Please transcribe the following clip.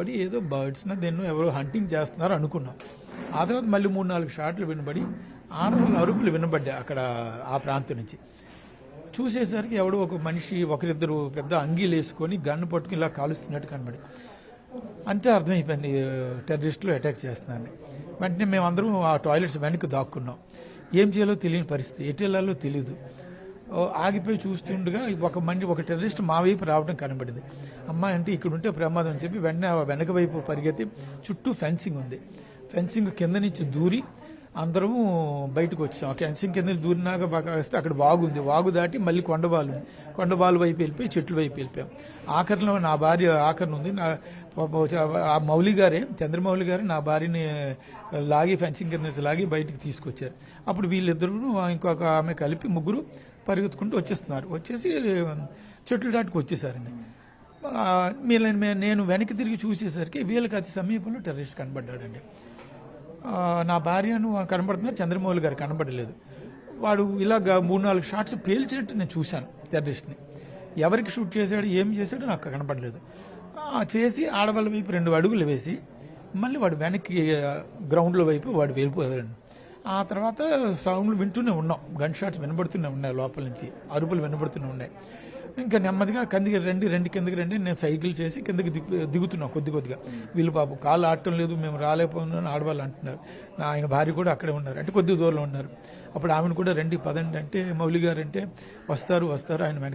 పడి ఏదో బర్డ్స్న దేన్నో ఎవరో హంటింగ్ చేస్తున్నారు అనుకున్నాం. ఆ తర్వాత మళ్ళీ 3-4 షాట్లు వినబడి ఆడవాళ్ళ అరుపులు వినబడ్డాయి అక్కడ ఆ ప్రాంతం నుంచి. చూసేసరికి ఎవడో ఒక మనిషి ఒకరిద్దరు పెద్ద అంగీలు వేసుకొని గన్ను పట్టుకుని ఇలా కాలుస్తున్నట్టు కనబడి అంతే అర్థమైపోయింది టెర్రరిస్టులు అటాక్ చేస్తున్నారని. వెంటనే మేమందరం ఆ టాయిలెట్స్ వెనక్కి దాక్కున్నాం. ఏం చేయాలో తెలియని పరిస్థితి, ఎటు వెళ్ళాలో తెలియదు. ఆగిపోయి చూస్తుండగా ఒక టెర్రరిస్ట్ మా వైపు రావడం కనబడింది. అమ్మాయి అంటే ఇక్కడ ఉంటే ప్రమాదం అని చెప్పి వెంటనే వెనక వైపు పరిగెత్తి చుట్టూ ఫెన్సింగ్ ఉంది, ఫెన్సింగ్ కింద నుంచి దూరి అందరము బయటకు వచ్చాం. ఆ ఫెన్సింగ్ కింద దూరినాక బాగా వస్తే అక్కడ వాగు ఉంది, వాగు దాటి మళ్ళీ కొండబాలు వైపు వెళ్ళిపోయి చెట్ల వైపు వెళ్ళిపోయాం. ఆఖరిలో నా భార్య ఆఖరిని ఉంది. ఆ మౌలి గారే, చంద్రమౌళి గారే నా భార్యని లాగి ఫెన్సింగ్ కింద లాగి బయటికి తీసుకొచ్చారు. అప్పుడు వీళ్ళిద్దరూ ఇంకొక ఆమె కలిపి ముగ్గురు పరిగెత్తుకుంటూ వచ్చేసి చెట్లు దాటుకు వచ్చేసారండి. నేను వెనక్కి తిరిగి చూసేసరికి వీళ్ళకి అతి సమీపంలో టెర్రరిస్ట్ కనబడ్డాడండి. నా భార్యను కనబడుతున్నారు, చంద్రమౌళి గారు కనబడలేదు. వాడు ఇలాగ 3-4 షాట్స్ పేల్చినట్టు నేను చూశాను టెర్రరిస్ట్ని. ఎవరికి షూట్ చేశాడు, ఏం చేశాడో నాకు కనబడలేదు. చేసి ఆడవాళ్ళ వైపు 2 అడుగులు వేసి మళ్ళీ వాడు వెనక్కి గ్రౌండ్ల వైపు వాడు వెళ్ళిపోయాడండి. ఆ తర్వాత సౌండ్లు వింటూనే ఉన్నాం, గన్ షాట్స్ వినబడుతూనే ఉన్నాయి, లోపల నుంచి అరుపులు వినబడుతూనే ఉన్నాయి. ఇంకా నెమ్మదిగా కిందకి రండి నేను సైకిల్ చేసి కిందకి దిగుతున్నాం కొద్దిగా. వీళ్ళు పాపం కాళ్ళు ఆడటం లేదు, మేము రాలేకపోతున్నాం ఆడవాళ్ళు అంటున్నారు. ఆయన భార్య కూడా అక్కడే ఉన్నారు, అంటే కొద్ది దూరంలో ఉన్నారు. అప్పుడు ఆమెను కూడా రండి పదండి అంటే మౌలి గారు అంటే వస్తారు ఆయన వెనక